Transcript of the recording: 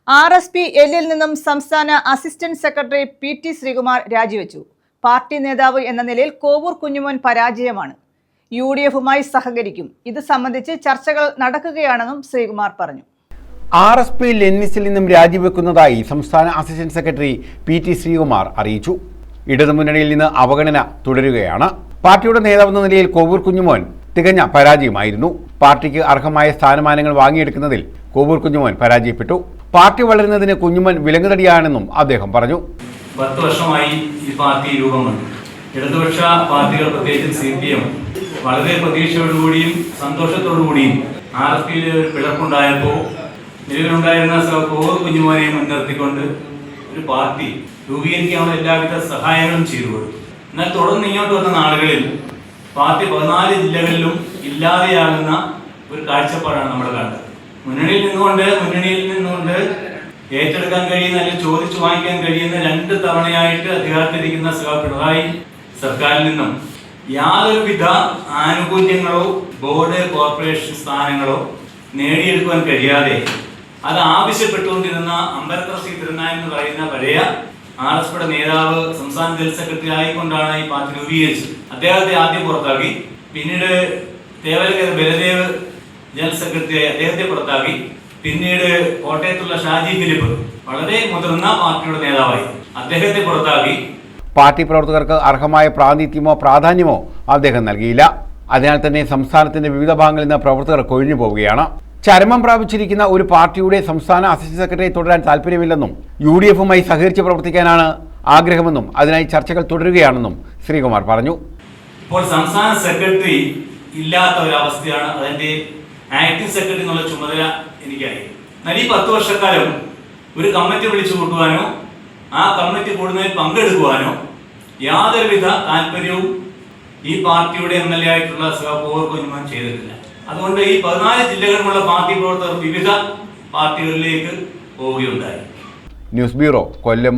RSP എല്ലിൽ നിന്നും സംസ്ഥാന അസിസ്റ്റന്റ് സെക്രട്ടറി PT ശ്രീകുമാർ രാജിവെച്ചു. പാർട്ടി നേതാവ് എന്ന നിലയിൽ കോവൂർ കുഞ്ഞുമോൻ പരാജയമാണ്. UDFുമായി സഹകരിക്കും. ഇത് സംബന്ധിച്ച് ചർച്ചകൾ നടക്കുകയാണെന്നും ശ്രീകുമാർ പറഞ്ഞു. RSP ലെന്നിസിൽ നിന്നും രാജിവെക്കുന്നതായി സംസ്ഥാന അസിസ്റ്റന്റ് സെക്രട്ടറി PT ശ്രീകുമാർ അറിയിച്ചു. ഇടതുമുന്നണിയിൽ നിന്ന് അവഗണന തുടരുകയാണ്. പാർട്ടിയുടെ നേതാവെന്ന നിലയിൽ കോവൂർ കുഞ്ഞുമോൻ തികഞ്ഞ പരാജയമായിരുന്നു. പാർട്ടിക്ക് അർഹമായ സ്ഥാനമാനങ്ങൾ വാങ്ങിയെടുക്കുന്നതിൽ കോവൂർ കുഞ്ഞുമോൻ പരാജയപ്പെട്ടു. പാർട്ടി വളരുന്നതിന് കുഞ്ഞുമോൻ വിലങ്ങുതടിയാണെന്നും അദ്ദേഹം പറഞ്ഞു. 10 വർഷമായി ഈ പാർട്ടി രൂപം കൊണ്ടു. ഇടതുപക്ഷ പാർട്ടികൾ, പ്രത്യേകിച്ച് CPM, വളരെ പ്രതീക്ഷയോടുകൂടിയും സന്തോഷത്തോടുകൂടിയും RSPയിൽ ഒരു പിളർപ്പുണ്ടായപ്പോൾ നിലവിലുണ്ടായിരുന്ന കോവൂർ കുഞ്ഞുമോനെ മുൻനിർത്തിക്കൊണ്ട് ഒരു പാർട്ടി രൂപീകരിക്കാനുള്ള എല്ലാവിധ സഹായങ്ങളും ചെയ്തു കൊടുത്തു. എന്നാൽ തുടർന്ന് ഇങ്ങോട്ട് വന്ന നാളുകളിൽ പാർട്ടി 14 ജില്ലകളിലും ഇല്ലാതെയാകുന്ന ഒരു കാഴ്ചപ്പാടാണ് നമ്മൾ കണ്ടത്. മുന്നണിയിൽ നിന്നുകൊണ്ട് ഏറ്റെടുക്കാൻ കഴിയുന്ന അല്ലെങ്കിൽ ചോദിച്ചു വാങ്ങിക്കാൻ കഴിയുന്ന 2 തവണയായിട്ട് അധികാരത്തിലിരിക്കുന്ന പിണറായി സർക്കാരിൽ നിന്നും യാതൊരുവിധ ആനുകൂല്യങ്ങളോ ബോർഡ് കോർപ്പറേഷൻ സ്ഥാനങ്ങളോ നേടിയെടുക്കുവാൻ കഴിയാതെ അത് ആവശ്യപ്പെട്ടുകൊണ്ടിരുന്ന അമ്പലത്തറ സി തിരുനായൻ എന്ന് പറയുന്ന പഴയ RSPയുടെ നേതാവ് സംസ്ഥാന ജനറൽ സെക്രട്ടറി ആയിക്കൊണ്ടാണ് ഈ പാർട്ടി രൂപീകരിച്ചത്. അദ്ദേഹത്തെ ആദ്യം പുറത്താക്കി, പിന്നീട് തേവലക്കര ബലദേവ് ജനറൽ സെക്രട്ടറിയായി അദ്ദേഹത്തെ പുറത്താക്കി, പിന്നീട് കോട്ടയത്തുള്ള ഷാജി ഫിലിപ്പ് വളരെ മുതിർന്ന പാർട്ടിയുടെ നേതാവായി അദ്ദേഹത്തെ പുറത്താക്കി. പാർട്ടി പ്രവർത്തകർക്ക് അർഹമായ പ്രാതിനിധ്യമോ പ്രാധാന്യമോ അദ്ദേഹം നൽകിയില്ല. അതിനാൽ തന്നെ സംസ്ഥാനത്തിന്റെ വിവിധ ഭാഗങ്ങളിൽ നിന്ന് പ്രവർത്തകർ കൊഴിഞ്ഞു പോവുകയാണ്. ചരമം പ്രാപിച്ചിരിക്കുന്ന ഒരു പാർട്ടിയുടെ സംസ്ഥാന അസിസ്റ്റന്റ് സെക്രട്ടറി തുടരാൻ താല്പര്യമില്ലെന്നും UDFുമായി സഹകരിച്ച് പ്രവർത്തിക്കാനാണ് ആഗ്രഹമെന്നും അതിനായി ചർച്ചകൾ തുടരുകയാണെന്നും ശ്രീകുമാർ പറഞ്ഞു. ഇപ്പോൾ സംസ്ഥാന സെക്രട്ടറി ഇല്ലാത്ത ഒരവസ്ഥയാണ്. അതിന്റെ ആക്ടിംഗ് സെക്രട്ടറി എന്നുള്ള ചുമതല എനിക്കായി. എന്നാൽ ഈ 10 വർഷക്കാലം ഒരു കമ്മിറ്റി വിളിച്ചു കൂട്ടുവാനോ ആ കമ്മിറ്റി കൂടുന്നതിൽ പങ്കെടുക്കുവാനോ യാതൊരുവിധ താല്പര്യവും ഈ പാർട്ടിയുടെ MLA ആയിട്ടുള്ള കോവൂർ കുഞ്ഞുമോൻ ചെയ്തിട്ടില്ല. അതുകൊണ്ട് ഈ 14 ജില്ലകളിലുള്ള പാർട്ടി പ്രവർത്തകർ വിവിധ പാർട്ടികളിലേക്ക് പോവുകയുണ്ടായി. ന്യൂസ് ബ്യൂറോ, കൊല്ലം.